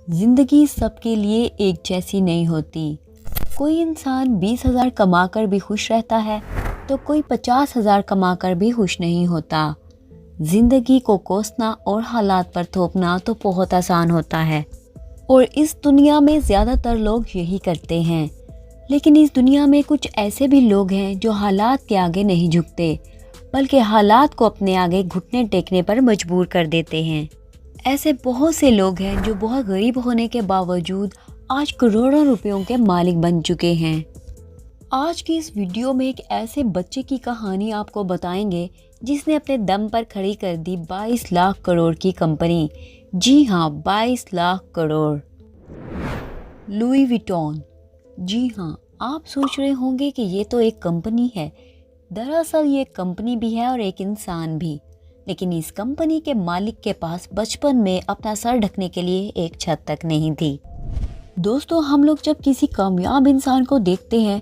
जिंदगी सबके लिए एक जैसी नहीं होती। कोई इंसान 20,000 कमाकर भी खुश रहता है तो कोई 50,000 कमाकर भी खुश नहीं होता। जिंदगी को कोसना और हालात पर थोपना तो बहुत आसान होता है और इस दुनिया में ज़्यादातर लोग यही करते हैं। लेकिन इस दुनिया में कुछ ऐसे भी लोग हैं जो हालात के आगे नहीं झुकते, बल्कि हालात को अपने आगे घुटने टेकने पर मजबूर कर देते हैं। ऐसे बहुत से लोग हैं जो बहुत गरीब होने के बावजूद आज करोड़ों रुपयों के मालिक बन चुके हैं। आज की इस वीडियो में एक ऐसे बच्चे की कहानी आपको बताएंगे जिसने अपने दम पर खड़ी कर दी 22 लाख करोड़ की कंपनी। जी हाँ, 22 लाख करोड़। Louis Vuitton. जी हाँ, आप सोच रहे होंगे कि ये तो एक कंपनी है। दरअसल ये एक कंपनी भी है और एक इंसान भी। लेकिन इस कंपनी के मालिक के पास बचपन में अपना सर ढकने के लिए एक छत तक नहीं थी। दोस्तों, हम लोग जब किसी कामयाब इंसान को देखते हैं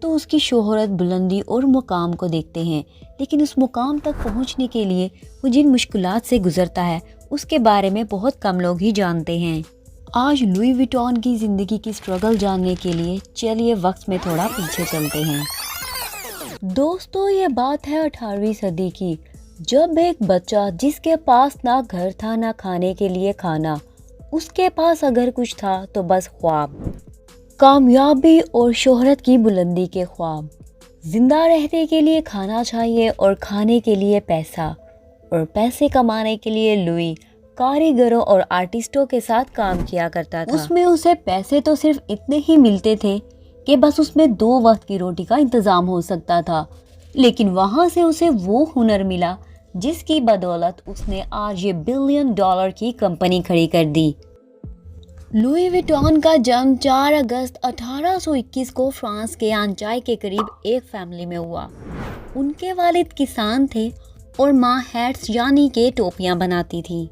तो उसकी शोहरत, बुलंदी और मुकाम को देखते हैं, लेकिन उस मुकाम तक पहुंचने के लिए वो जिन मुश्किलात से गुजरता है उसके बारे में बहुत कम लोग ही जानते हैं। आज लुई विटॉन की ज़िंदगी की स्ट्रगल जानने के लिए चलिए वक्त में थोड़ा पीछे चलते हैं। दोस्तों, ये बात है 18वीं सदी की, जब एक बच्चा जिसके पास ना घर था ना खाने के लिए खाना, उसके पास अगर कुछ था तो बस ख्वाब, कामयाबी और शोहरत की बुलंदी के ख्वाब। जिंदा रहने के लिए खाना चाहिए और खाने के लिए पैसा, और पैसे कमाने के लिए लुई कारीगरों और आर्टिस्टों के साथ काम किया करता था। उसमें उसे पैसे तो सिर्फ इतने ही मिलते थे कि बस उसमें 2 वक्त की रोटी का इंतजाम हो सकता था। लेकिन वहाँ से उसे वो हुनर मिला जिसकी बदौलत उसने आज ये $1 बिलियन की कंपनी खड़ी कर दी। लुई विटॉन का जन्म 4 अगस्त 1821 को फ्रांस के आंचाई के करीब एक फैमिली में हुआ। उनके वालिद किसान थे और माँ हैट्स यानी के टोपियाँ बनाती थी।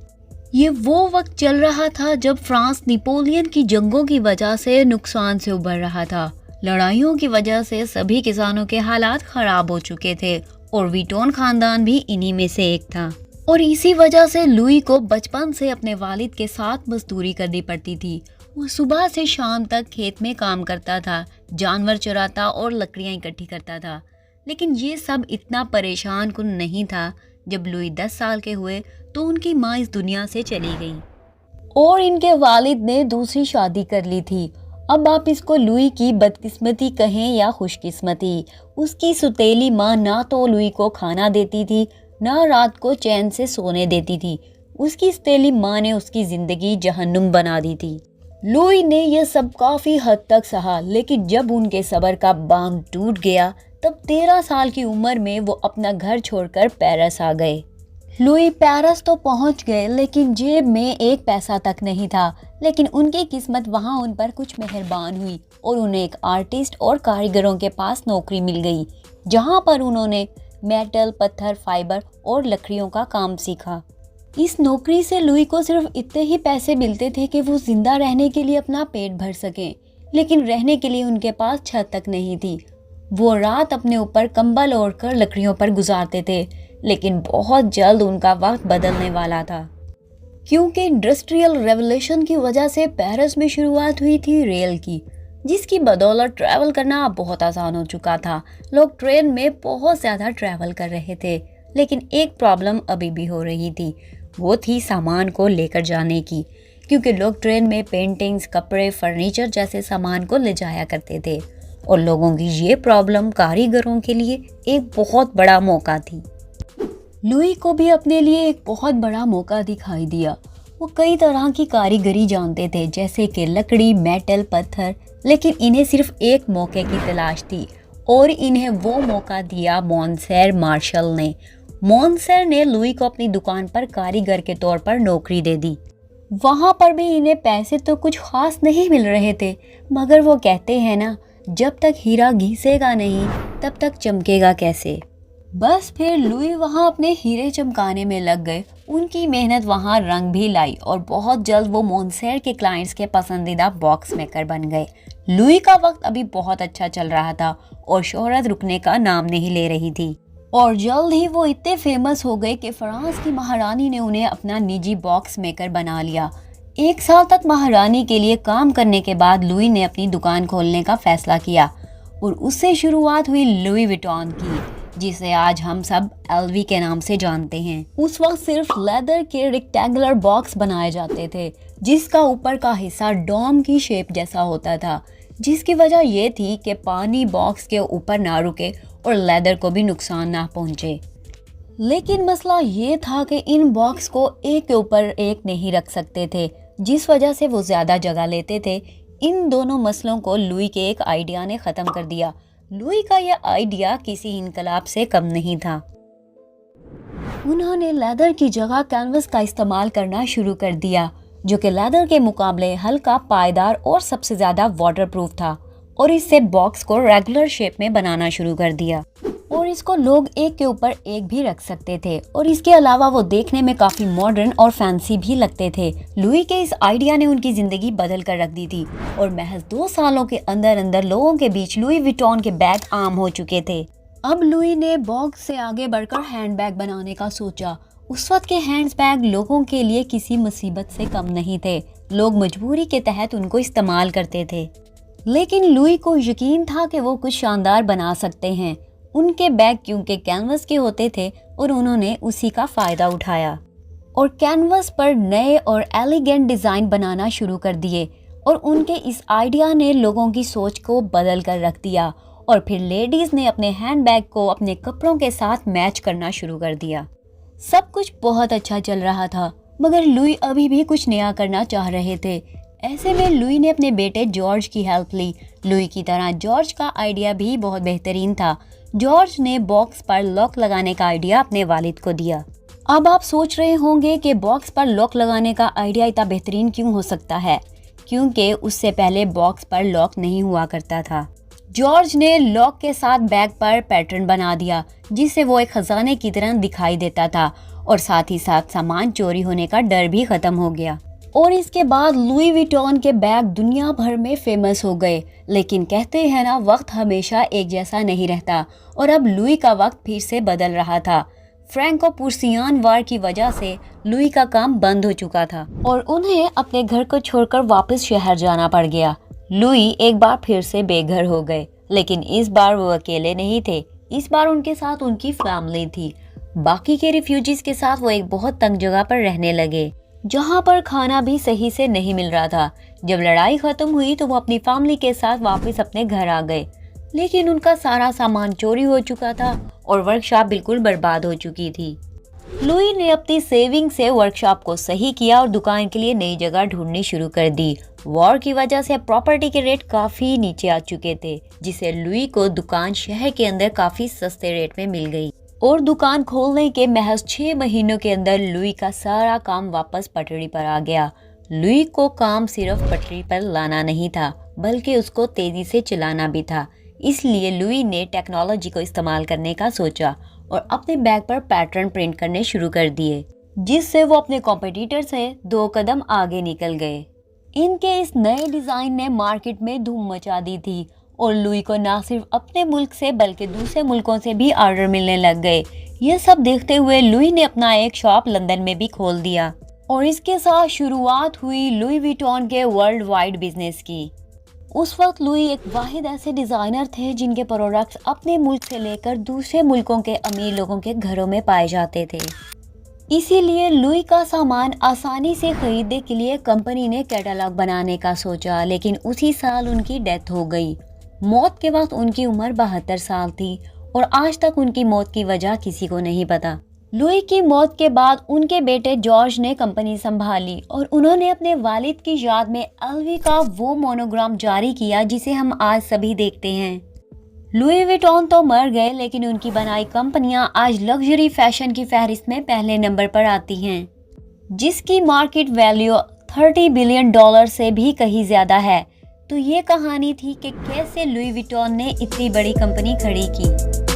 ये वो वक्त चल रहा था जब फ्रांस नेपोलियन की जंगों की वजह से नुकसान से उभर रहा था। लड़ाइयों की वजह से सभी किसानों के हालात खराब हो चुके थे और विटॉन खानदान भी इन्हीं में से एक था। और इसी वजह से लुई को बचपन से अपने वालिद के साथ मजदूरी करनी पड़ती थी। वो सुबह से शाम तक खेत में काम करता था, जानवर चराता और लकड़ियां इकट्ठी करता था। लेकिन ये सब इतना परेशान कुन नहीं था। जब लुई 10 साल के हुए तो उनकी माँ इस दुनिया से चली गई और इनके वालिद ने दूसरी शादी कर ली थी। अब आप इसको लुई की बदकिस्मती कहें या खुशकिस्मती। उसकी सुतेली माँ ना तो लुई को खाना देती थी, ना रात को चैन से सोने देती थी। उसकी सुतेली माँ ने उसकी जिंदगी जहन्नुम बना दी थी। लुई ने यह सब काफी हद तक सहा, लेकिन जब उनके सब्र का बांध टूट गया तब 13 साल की उम्र में वो अपना घर छोड़कर पेरिस आ गए। लुई पेरिस तो पहुंच गए, लेकिन जेब में एक पैसा तक नहीं था। लेकिन उनकी किस्मत वहां उन पर कुछ मेहरबान हुई और उन्हें एक आर्टिस्ट और कारीगरों के पास नौकरी मिल गई, जहां पर उन्होंने मेटल, पत्थर, फाइबर और लकड़ियों का काम सीखा। इस नौकरी से लुई को सिर्फ इतने ही पैसे मिलते थे कि वो जिंदा रहने के लिए अपना पेट भर सकें, लेकिन रहने के लिए उनके पास छत तक नहीं थी। वो रात अपने ऊपर कंबल ओढ़कर लकड़ियों पर गुजारते थे, लेकिन बहुत जल्द उनका वक्त बदलने वाला था, क्योंकि इंडस्ट्रियल रेवोल्यूशन की वजह से पेरिस में शुरुआत हुई थी रेल की, जिसकी बदौलत ट्रैवल करना अब बहुत आसान हो चुका था। लोग ट्रेन में बहुत ज़्यादा ट्रैवल कर रहे थे, लेकिन एक प्रॉब्लम अभी भी हो रही थी। वो थी सामान को लेकर जाने की, क्योंकि लोग ट्रेन में पेंटिंग्स, कपड़े, फर्नीचर जैसे सामान को ले जाया करते थे और लोगों की ये प्रॉब्लम कारीगरों के लिए एक बहुत बड़ा मौका थी। लुई को भी अपने लिए एक बहुत बड़ा मौका दिखाई दिया। वो कई तरह की कारीगरी जानते थे, जैसे कि लकड़ी, मेटल, पत्थर, लेकिन इन्हें सिर्फ एक मौके की तलाश थी और इन्हें वो मौका दिया मॉन्सेर मार्शल ने। मॉन्सेर ने लुई को अपनी दुकान पर कारीगर के तौर पर नौकरी दे दी। वहाँ पर भी इन्हें पैसे तो कुछ खास नहीं मिल रहे थे, मगर वो कहते हैं ना, जब तक हीरा घिसेगा नहीं तब तक चमकेगा कैसे। बस फिर लुई वहाँ अपने हीरे चमकाने में लग गए। उनकी मेहनत वहाँ रंग भी लाई और बहुत जल्द वो मॉन्सेर के क्लाइंट्स के पसंदीदा बॉक्स मेकर बन गए। लुई का वक्त अभी बहुत अच्छा चल रहा था और शोहरत रुकने का नाम नहीं ले रही थी, और जल्द ही वो इतने फेमस हो गए कि फ्रांस की महारानी ने उन्हें अपना निजी बॉक्स मेकर बना लिया। 1 साल तक महारानी के लिए काम करने के बाद लुई ने अपनी दुकान खोलने का फैसला किया और उससे शुरुआत हुई लुई विटॉन की, जिसे आज हम सब एलवी के नाम से जानते हैं। उस वक्त सिर्फ लेदर के रेक्टेंगुलर बॉक्स बनाए जाते थे, जिसका ऊपर का हिस्सा डोम की शेप जैसा होता था, जिसकी वजह ये थी कि पानी बॉक्स के ऊपर ना रुके और लेदर को भी नुकसान ना पहुंचे। लेकिन मसला ये था कि इन बॉक्स को एक के ऊपर एक नहीं रख सकते थे, जिस वजह से वो ज़्यादा जगह लेते थे। इन दोनों मसलों को लुई के एक आइडिया ने ख़त्म कर दिया। लुई का यह आइडिया किसी इनकलाब से कम नहीं था। उन्होंने लेदर की जगह कैनवस का इस्तेमाल करना शुरू कर दिया, जो कि लेदर के मुकाबले हल्का, पायदार और सबसे ज़्यादा वाटरप्रूफ था, और इससे बॉक्स को रेगुलर शेप में बनाना शुरू कर दिया और इसको लोग एक के ऊपर एक भी रख सकते थे, और इसके अलावा वो देखने में काफ़ी मॉडर्न और फैंसी भी लगते थे। लुई के इस आइडिया ने उनकी ज़िंदगी बदल कर रख दी थी और महज 2 सालों के अंदर अंदर लोगों के बीच लुई विटॉन के बैग आम हो चुके थे। अब लुई ने बॉक्स से आगे बढ़कर हैंडबैग बनाने का सोचा। उस वक्त के हैंडबैग लोगों के लिए किसी मुसीबत से कम नहीं थे, लोग मजबूरी के तहत उनको इस्तेमाल करते थे। लेकिन लुई को यकीन था कि वो कुछ शानदार बना सकते हैं। उनके बैग क्योंकि कैनवस के होते थे और उन्होंने उसी का फ़ायदा उठाया और कैनवस पर नए और एलिगेंट डिज़ाइन बनाना शुरू कर दिए, और उनके इस आइडिया ने लोगों की सोच को बदल कर रख दिया। और फिर लेडीज़ ने अपने हैंडबैग को अपने कपड़ों के साथ मैच करना शुरू कर दिया। सब कुछ बहुत अच्छा चल रहा था, मगर लुई अभी भी कुछ नया करना चाह रहे थे। ऐसे में लुई ने अपने बेटे जॉर्ज की हेल्प ली। लुई की तरह जॉर्ज का आइडिया भी बहुत बेहतरीन था। जॉर्ज ने बॉक्स पर लॉक लगाने का आइडिया अपने वालिद को दिया। अब आप सोच रहे होंगे कि बॉक्स पर लॉक लगाने का आइडिया इतना बेहतरीन क्यों हो सकता है, क्योंकि उससे पहले बॉक्स पर लॉक नहीं हुआ करता था। जॉर्ज ने लॉक के साथ बैग पर पैटर्न बना दिया, जिससे वो एक खजाने की तरह दिखाई देता था, और साथ ही साथ सामान चोरी होने का डर भी खत्म हो गया। और इसके बाद लुई विटॉन के बैग दुनिया भर में फेमस हो गए। लेकिन कहते हैं ना, वक्त हमेशा एक जैसा नहीं रहता, और अब लुई का वक्त फिर से बदल रहा था। फ्रैंको-प्रुसियन वार की वजह से लुई का काम बंद हो चुका था और उन्हें अपने घर को छोड़कर वापस शहर जाना पड़ गया। लुई एक बार फिर से बेघर हो गए, लेकिन इस बार वो अकेले नहीं थे। इस बार उनके साथ उनकी फैमिली थी। बाकी के रिफ्यूजीज के साथ वो एक बहुत तंग जगह पर रहने लगे, जहाँ पर खाना भी सही से नहीं मिल रहा था। जब लड़ाई खत्म हुई तो वो अपनी फैमिली के साथ वापस अपने घर आ गए, लेकिन उनका सारा सामान चोरी हो चुका था और वर्कशॉप बिल्कुल बर्बाद हो चुकी थी। लुई ने अपनी सेविंग से वर्कशॉप को सही किया और दुकान के लिए नई जगह ढूंढनी शुरू कर दी। वॉर की वजह से प्रॉपर्टी के रेट काफी नीचे आ चुके थे, जिससे लुई को दुकान शहर के अंदर काफी सस्ते रेट में मिल गई और दुकान खोलने के महज 6 महीनों के अंदर लुई का सारा काम वापस पटरी पर आ गया। लुई को काम सिर्फ पटरी पर लाना नहीं था, बल्कि उसको तेजी से चलाना भी था। इसलिए लुई ने टेक्नोलॉजी को इस्तेमाल करने का सोचा और अपने बैग पर पैटर्न प्रिंट करने शुरू कर दिए, जिससे वो अपने कॉम्पिटिटर से 2 कदम आगे निकल गए। इनके इस नए डिज़ाइन ने मार्केट में धूम मचा दी थी और लुई को न सिर्फ अपने मुल्क से बल्कि दूसरे मुल्कों से भी ऑर्डर मिलने लग गए। ये सब देखते हुए लुई ने अपना एक शॉप लंदन में भी खोल दिया और इसके साथ शुरुआत हुई लुई विटॉन के वर्ल्ड वाइड बिजनेस की। उस वक्त लुई एक वाहिद ऐसे डिज़ाइनर थे जिनके प्रोडक्ट्स अपने मुल्क से लेकर दूसरे मुल्कों के अमीर लोगों के घरों में पाए जाते थे। इसीलिए लुई का सामान आसानी से खरीदने के लिए कंपनी ने कैटलॉग बनाने का सोचा, लेकिन उसी साल उनकी डेथ हो गई। मौत के वक्त उनकी उम्र 72 साल थी और आज तक उनकी मौत की वजह किसी को नहीं पता। लुई की मौत के बाद उनके बेटे जॉर्ज ने कंपनी संभाली और उन्होंने अपने वालिद की याद में एलवी का वो मोनोग्राम जारी किया जिसे हम आज सभी देखते हैं। लुई विटॉन तो मर गए, लेकिन उनकी बनाई कंपनियां आज लग्जरी फैशन की फहरिस्त में पहले नंबर पर आती हैं, जिसकी मार्केट वैल्यू $30 बिलियन से भी कहीं ज्यादा है। तो ये कहानी थी कि कैसे लुई विटॉन ने इतनी बड़ी कंपनी खड़ी की।